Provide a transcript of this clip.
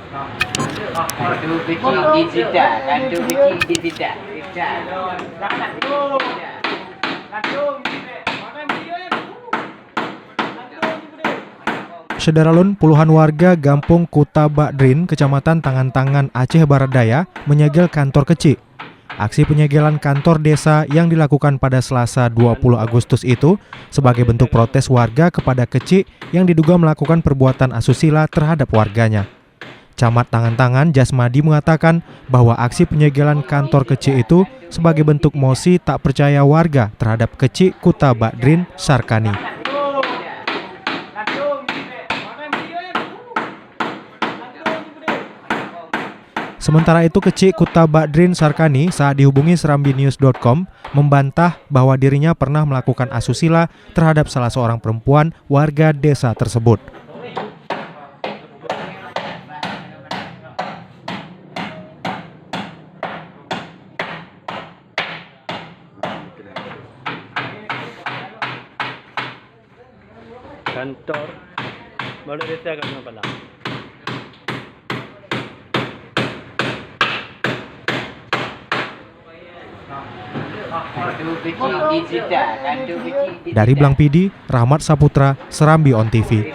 Kandu biji digital, kandu biji digital. Sederalun, puluhan warga Gampung Kuta Bakdrin, Kecamatan Tangan-Tangan, Aceh Barat Daya, menyegel kantor kecil. Aksi penyegelan kantor desa yang dilakukan pada Selasa 20 Agustus itu sebagai bentuk protes warga kepada kecil yang diduga melakukan perbuatan asusila terhadap warganya. Camat Tangan-Tangan Jasmadi mengatakan bahwa aksi penyegelan kantor kecil itu sebagai bentuk mosi tak percaya warga terhadap kecil Kuta Bakdrin Sarkani. Sementara itu, kecil Kuta Bakdrin Sarkani saat dihubungi serambinews.com membantah bahwa dirinya pernah melakukan asusila terhadap salah seorang perempuan warga desa tersebut. Kantor baru desa kat mana pala? Dari Blang Pidi, Rahmat Saputra, Serambi On TV.